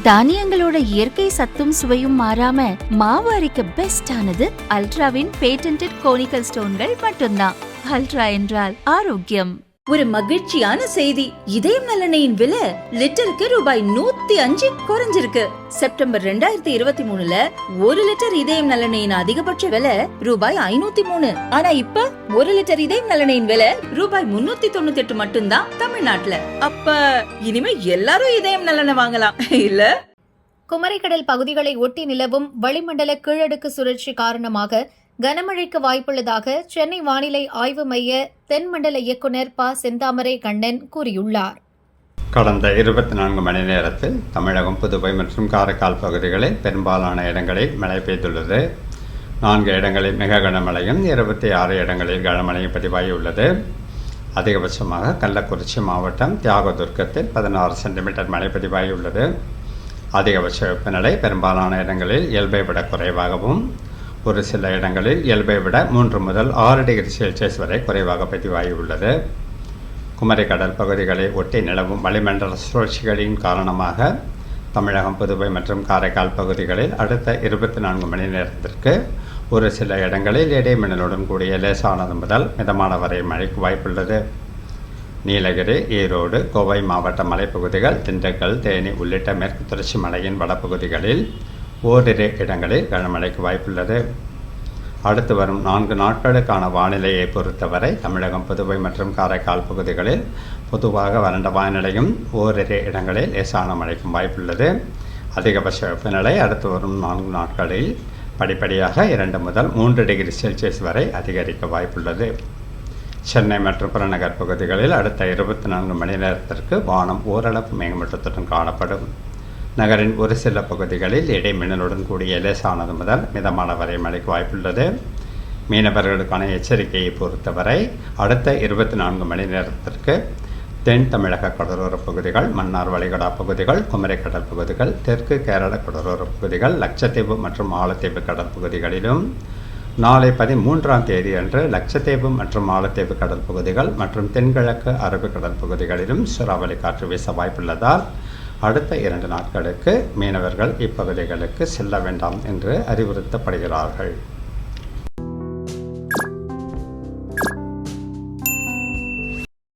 தானியங்களோட இயற்கை சத்தும் சுவையும் மாறாம மாவு அரைக்க பெஸ்ட் ஆனது அல்ட்ராவின் பேட்டன்டட் கோனிக்கல் ஸ்டோன்கள் மட்டும்தான். அல்ட்ரா என்றால் ஆரோக்கியம். ஒரு மகிழ்ச்சியான செய்தி. இதயம் நல்லெண்ணெயின் விலை லிட்டருக்கு ரூபாய் 105 குறைஞ்சிருக்கு. செப்டம்பர் 2023ல 1 லிட்டர் இதயம் நல்லெண்ணெயின் அதிகபட்ச விலை ரூபாய் 503. ஆனா இப்ப 1 லிட்டர் இதயம் நல்லெண்ணெயின் விலை ரூபாய் 398 மட்டும்தான் தமிழ்நாட்டுல. அப்ப இனிமே எல்லாரும் இதயம் நல்லெண்ணெய் வாங்கலாம் இல்ல? குமரிக்கடல் பகுதிகளை ஒட்டி நிலவும் வளிமண்டல கீழடுக்கு சுழற்சி காரணமாக கனமழைக்கு வாய்ப்புள்ளதாக சென்னை வானிலை ஆய்வு மைய தென்மண்டல இயக்குநர் ப. செந்தாமரை கண்ணன் கூறியுள்ளார். கடந்த 24 மணி நேரத்தில் தமிழகம், புதுவை மற்றும் காரைக்கால் பகுதிகளில் பெரும்பாலான இடங்களில் மழை பெய்துள்ளது. 4 இடங்களில் மிக கனமழையும் 26 இடங்களில் கனமழையும் பதிவாகியுள்ளது. அதிகபட்சமாக கள்ளக்குறிச்சி மாவட்டம் தியாகதுர்கத்தில் 16 சென்டிமீட்டர் மழை பதிவாகியுள்ளது. அதிகபட்ச வெப்பநிலை பெரும்பாலான இடங்களில் இயல்பை விட குறைவாகவும், ஒரு சில இடங்களில் இயல்பை விட 3 முதல் 6 டிகிரி செல்சியஸ் வரை குறைவாக பதிவாகியுள்ளது. குமரி கடல் பகுதிகளை ஒட்டி நிலவும் வளிமண்டல சுழற்சிகளின் காரணமாக தமிழகம், புதுவை மற்றும் காரைக்கால் பகுதிகளில் அடுத்த 24 மணி நேரத்திற்கு ஒரு சில இடங்களில் இடைமின்னலுடன் கூடிய லேசானது முதல் மிதமான வரை மழைக்கு வாய்ப்புள்ளது. நீலகிரி, ஈரோடு, கோவை மாவட்ட மலைப்பகுதிகள், திண்டுக்கல், தேனி உள்ளிட்ட மேற்கு தொடர்ச்சி மலையின் வடப்பகுதிகளில் ஓரிரு இடங்களில் கனமழைக்கு வாய்ப்புள்ளது. அடுத்து வரும் 4 நாட்களுக்கான வானிலையை பொறுத்தவரை தமிழகம், புதுவை மற்றும் காரைக்கால் பகுதிகளில் பொதுவாக வறண்ட வானிலையும் ஓரிரு இடங்களில் லேசான மழைக்கும் வாய்ப்புள்ளது. அதிகபட்ச வெப்பநிலை அடுத்து வரும் 4 நாட்களில் படிப்படியாக 2 முதல் 3 டிகிரி செல்சியஸ் வரை அதிகரிக்க வாய்ப்புள்ளது. சென்னை மற்றும் புறநகர் பகுதிகளில் அடுத்த 24 மணி நேரத்திற்கு வானம் ஓரளவு மேகமூட்டத்துடன் காணப்படும். நகரின் ஒரு சில பகுதிகளில் இடைமின்னலுடன் கூடிய லேசானது முதல் மிதமான வரை மழைக்கு வாய்ப்புள்ளது. மீனவர்களுக்கான எச்சரிக்கையை பொறுத்தவரை அடுத்த 24 மணி நேரத்திற்கு தென் தமிழக கடலோரப் பகுதிகள், மன்னார் வளைகுடா பகுதிகள், குமரிக்கடல் பகுதிகள், தெற்கு கேரள கடலோரப் பகுதிகள், லட்சத்தீவு மற்றும் மாலத்தீவு கடல் பகுதிகளிலும், நாளை 13ஆம் தேதி அன்று லட்சத்தீவு மற்றும் மாலத்தீவு கடல் பகுதிகள் மற்றும் தென்கிழக்கு அரபிக்கடல் பகுதிகளிலும் சூறாவளி காற்று வீச வாய்ப்புள்ளதால் அடுத்த 2 நாட்களுக்கு மீனவர்கள் இப்பகுதிகளுக்கு செல்ல வேண்டாம் என்று அறிவுறுத்தப்படுகிறார்கள்.